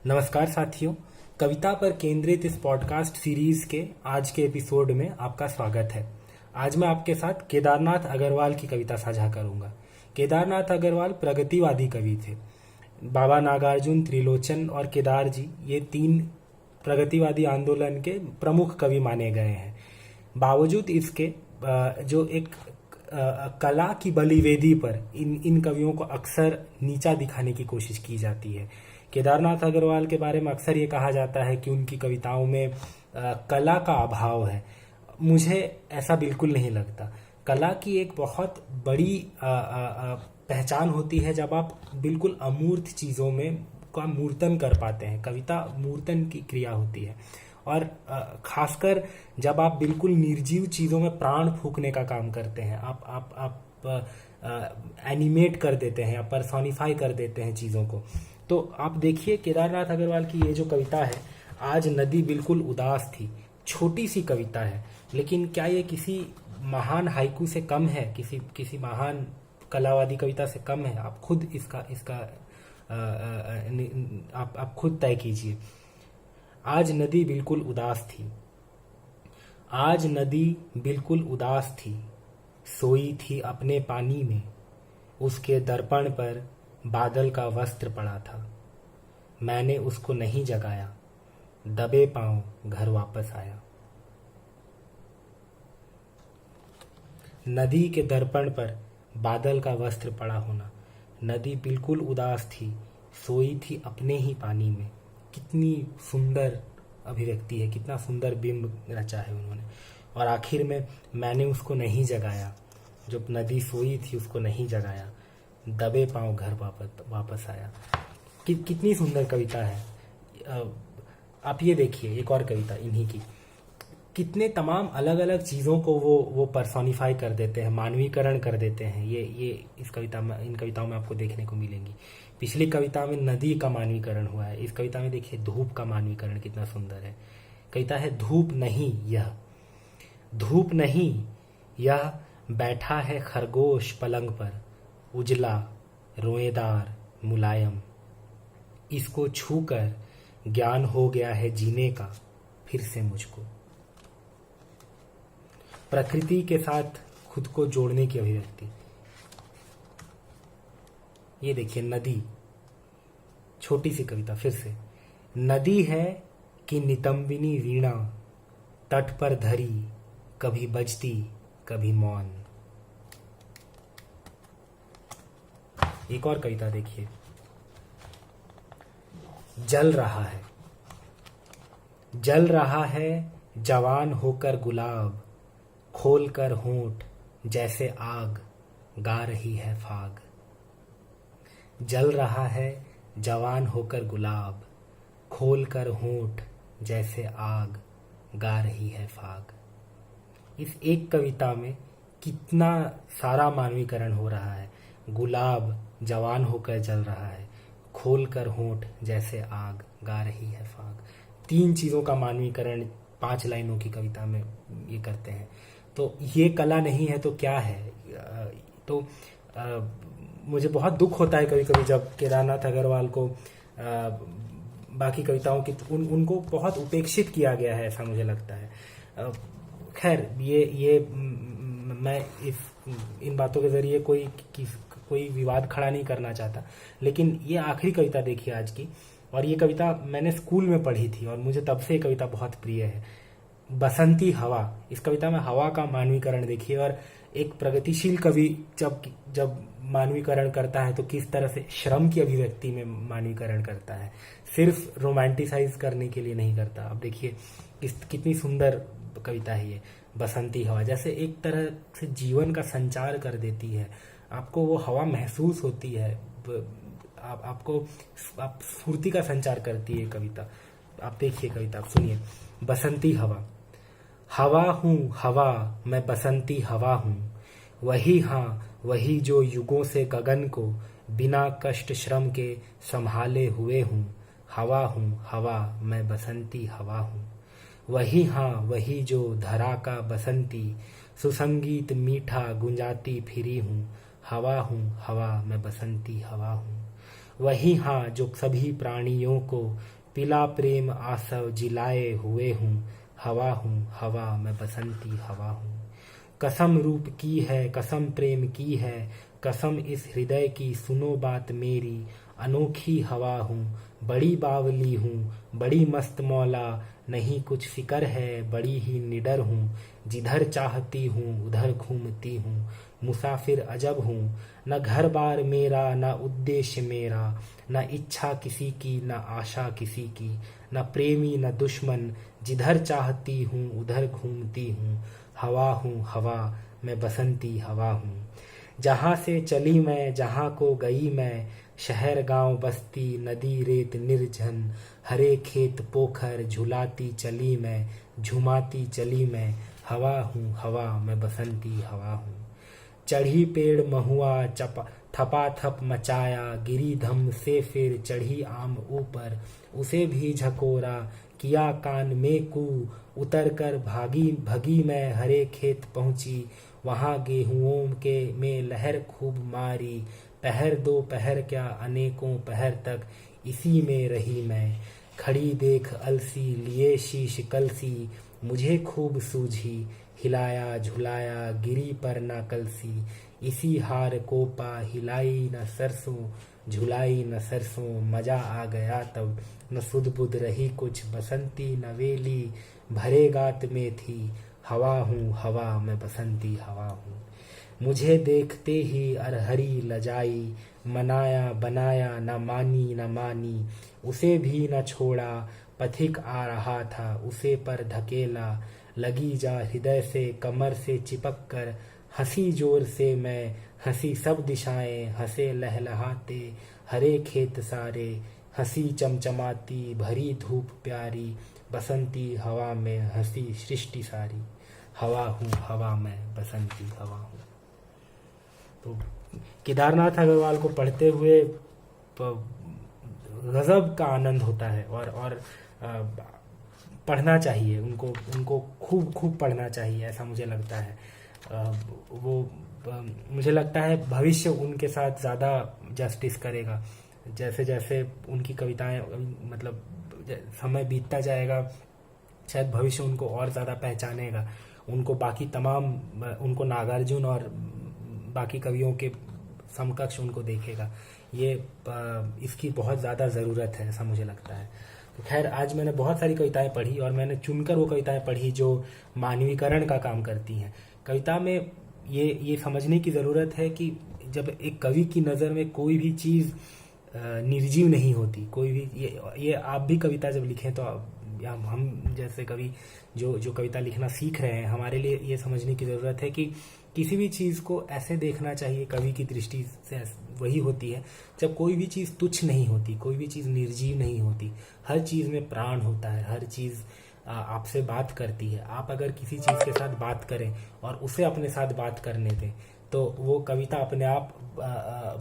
नमस्कार साथियों, कविता पर केंद्रित इस पॉडकास्ट सीरीज के आज के एपिसोड में आपका स्वागत है। आज मैं आपके साथ केदारनाथ अग्रवाल की कविता साझा करूंगा। केदारनाथ अग्रवाल प्रगतिवादी कवि थे। बाबा नागार्जुन, त्रिलोचन और केदार जी ये तीन प्रगतिवादी आंदोलन के प्रमुख कवि माने गए हैं। बावजूद इसके जो एक कला की बलिवेदी पर इन कवियों को अक्सर नीचा दिखाने की कोशिश की जाती है। केदारनाथ अग्रवाल के बारे में अक्सर ये कहा जाता है कि उनकी कविताओं में कला का अभाव है। मुझे ऐसा बिल्कुल नहीं लगता। कला की एक बहुत बड़ी पहचान होती है जब आप बिल्कुल अमूर्त चीज़ों में का मूर्तन कर पाते हैं। कविता मूर्तन की क्रिया होती है और खासकर जब आप बिल्कुल निर्जीव चीज़ों में प्राण फूंकने का काम करते हैं। आप एनिमेट कर देते हैं, आप पर्सोनिफाई कर देते हैं चीज़ों को। तो आप देखिए केदारनाथ अग्रवाल की ये जो कविता है, आज नदी बिल्कुल उदास थी, छोटी सी कविता है, लेकिन क्या ये किसी महान हाइकू से कम है, किसी महान कलावादी कविता से कम है? आप खुद इसका आप खुद तय कीजिए। आज नदी बिल्कुल उदास थी, आज नदी बिल्कुल उदास थी, सोई थी अपने पानी में, उसके दर्पण पर बादल का वस्त्र पड़ा था। मैंने उसको नहीं जगाया, दबे पांव घर वापस आया। नदी के दर्पण पर बादल का वस्त्र पड़ा होना। नदी बिल्कुल उदास थी, सोई थी अपने ही पानी में। कितनी सुंदर अभिव्यक्ति है, कितना सुंदर बिंब रचा है उन्होंने। और आखिर में मैंने उसको नहीं जगाया, जो नदी सोई थी उसको नहीं जगाया, दबे पांव घर वापस आया। कितनी सुंदर कविता है। आप ये देखिए एक और कविता इन्हीं की, कितने तमाम अलग अलग चीज़ों को वो पर्सोनिफाई कर देते हैं, मानवीकरण कर देते हैं। ये इस कविता में, इन कविताओं में आपको देखने को मिलेंगी। पिछली कविता में नदी का मानवीकरण हुआ है, इस कविता में देखिए धूप का मानवीकरण कितना सुंदर है। कविता है धूप नहीं यह, धूप नहीं यह बैठा है खरगोश पलंग पर, उजला रोएदार मुलायम। इसको छूकर ज्ञान हो गया है जीने का फिर से मुझको। प्रकृति के साथ खुद को जोड़ने की अभिव्यक्ति। ये देखिए नदी, छोटी सी कविता फिर से। नदी है कि नितंबिनी वीणा, तट पर धरी, कभी बजती कभी मौन। एक और कविता देखिए, जल रहा है, जल रहा है जवान होकर गुलाब, खोल कर होंठ जैसे आग, गा रही है फाग। जल रहा है जवान होकर गुलाब, खोल कर होंठ जैसे आग, गा रही है फाग। इस एक कविता में कितना सारा मानवीकरण हो रहा है। गुलाब जवान होकर जल रहा है, खोल कर होंठ जैसे आग, गा रही है फाग। तीन चीज़ों का मानवीकरण 5 लाइनों की कविता में ये करते हैं। तो ये कला नहीं है तो क्या है? मुझे बहुत दुख होता है कभी कभी जब केदारनाथ अग्रवाल को बाकी कविताओं की उनको बहुत उपेक्षित किया गया है, ऐसा मुझे लगता है। खैर ये मैं इन बातों के जरिए कोई विवाद खड़ा नहीं करना चाहता, लेकिन ये आखिरी कविता देखिए आज की, और ये कविता मैंने स्कूल में पढ़ी थी और मुझे तब से ये कविता बहुत प्रिय है। बसंती हवा। इस कविता में हवा का मानवीकरण देखिए, और एक प्रगतिशील कवि जब मानवीकरण करता है तो किस तरह से श्रम की अभिव्यक्ति में मानवीकरण करता है, सिर्फ रोमांटिसाइज करने के लिए नहीं करता। अब देखिए कितनी सुंदर कविता है ये। बसंती हवा जैसे एक तरह से जीवन का संचार कर देती है, आपको वो हवा महसूस होती है, आप स्फूर्ति का संचार करती है कविता। आप देखिए कविता, आप सुनिए। बसंती हवा। हवा हूँ हवा मैं बसंती हवा हूँ, वही हाँ वही जो युगों से गगन को बिना कष्ट श्रम के संभाले हुए हूँ। हवा हूँ हवा मैं बसंती हवा हूँ, वही हाँ वही जो धरा का बसंती, सुसंगीत मीठा गुंजाती फिरी हूँ। हवा हूँ हवा मैं बसंती हवा हूँ। वही हाँ जो सभी प्राणियों को पिला प्रेम आसव जिलाए हुए हूँ। हवा मैं बसंती हवा हूँ। कसम रूप की है कसम प्रेम की है, कसम इस हृदय की सुनो बात मेरी। अनोखी हवा हूँ बड़ी बावली हूँ, बड़ी मस्त मौला, नहीं कुछ फिकर है बड़ी ही निडर हूँ। जिधर चाहती हूँ उधर घूमती हूँ, मुसाफिर अजब हूँ। न घर बार मेरा न उद्देश्य मेरा, न इच्छा किसी की न आशा किसी की। न प्रेमी न दुश्मन, जिधर चाहती हूँ उधर घूमती हूँ। हवा मैं बसंती हवा हूँ। जहाँ से चली मैं जहाँ को गई मैं, शहर गांव बस्ती नदी रेत निर्जन। हरे खेत पोखर झुलाती चली मैं, झुमाती चली मैं। हवा मैं बसंती हवा हूँ। चढ़ी पेड़ महुआ चपा थपा थप मचाया, गिरी धम से फिर चढ़ी आम ऊपर। उसे भी झकोरा किया कान में कू, उतर कर भगी मैं हरे खेत पहुंची। वहां गेहूं के में लहर खूब मारी, पहर दो पहर क्या अनेकों पहर तक इसी में रही मैं। खड़ी देख अलसी लिए शीश कलसी, मुझे खूब सूझी। हिलाया झुलाया गिरी पर ना कलसी, इसी हार को पा हिलाई न सरसों, झुलाई न सरसों। मजा आ गया तब न सुध बुध रही कुछ, बसंती नवेली भरे गात में थी। हवा मैं बसंती हवा हूँ। मुझे देखते ही अरहरी लजाई, मनाया बनाया न मानी, उसे भी न छोड़ा। पथिक आ रहा था उसे पर धकेला, लगी जा हृदय से कमर से चिपक कर। हंसी जोर से मैं हंसी सब दिशाएं, हंसे लहलहाते हरे खेत सारे। हंसी चमचमाती भरी धूप प्यारी, बसंती हवा में हंसी सृष्टि सारी। हवा मैं बसंती हवा हूँ। तो केदारनाथ अग्रवाल को पढ़ते हुए गजब का आनंद होता है और पढ़ना चाहिए उनको खूब पढ़ना चाहिए, ऐसा मुझे लगता है। मुझे लगता है भविष्य उनके साथ ज़्यादा जस्टिस करेगा। जैसे जैसे उनकी कविताएं मतलब समय बीतता जाएगा, शायद भविष्य उनको और ज़्यादा पहचानेगा। उनको बाकी तमाम उनको नागार्जुन और बाकी कवियों के समकक्ष उनको देखेगा। ये इसकी बहुत ज़्यादा ज़रूरत है, ऐसा मुझे लगता है। तो खैर, आज मैंने बहुत सारी कविताएं पढ़ी और मैंने चुनकर वो कविताएं पढ़ी जो मानवीकरण का काम करती हैं। कविता में ये समझने की ज़रूरत है कि जब एक कवि की नज़र में कोई भी चीज़ निर्जीव नहीं होती, कोई भी ये आप भी कविता जब लिखें तो हम जैसे कवि जो कविता लिखना सीख रहे हैं, हमारे लिए ये समझने की ज़रूरत है कि किसी भी चीज़ को ऐसे देखना चाहिए, कवि की दृष्टि से वही होती है जब कोई भी चीज़ तुच्छ नहीं होती, कोई भी चीज़ निर्जीव नहीं होती। हर चीज़ में प्राण होता है, हर चीज़ आपसे बात करती है। आप अगर किसी चीज़ के साथ बात करें और उसे अपने साथ बात करने दें तो वो कविता अपने आप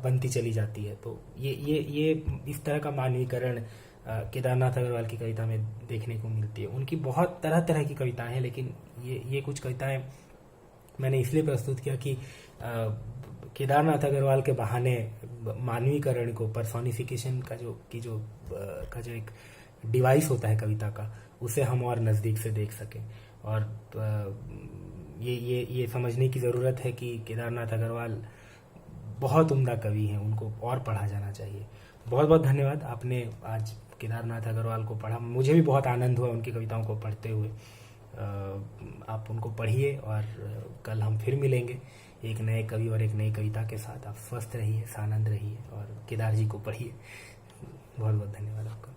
बनती चली जाती है। तो ये इस तरह का मानवीकरण केदारनाथ अग्रवाल की कविता में देखने को मिलती है। उनकी बहुत तरह तरह की कविताएं हैं, लेकिन ये कुछ कविताएं मैंने इसलिए प्रस्तुत किया कि केदारनाथ अग्रवाल के बहाने मानवीकरण को, पर्सोनिफिकेशन का जो एक डिवाइस होता है कविता का, उसे हम और नज़दीक से देख सकें। और ये समझने की ज़रूरत है कि केदारनाथ अग्रवाल बहुत उम्दा कवि हैं, उनको और पढ़ा जाना चाहिए। बहुत बहुत धन्यवाद, आपने आज केदारनाथ अग्रवाल को पढ़ा। मुझे भी बहुत आनंद हुआ उनकी कविताओं को पढ़ते हुए। आप उनको पढ़िए और कल हम फिर मिलेंगे एक नए कवि और एक नई कविता के साथ। आप स्वस्थ रहिए, सानंद रहिए और केदार जी को पढ़िए। बहुत बहुत धन्यवाद आपका।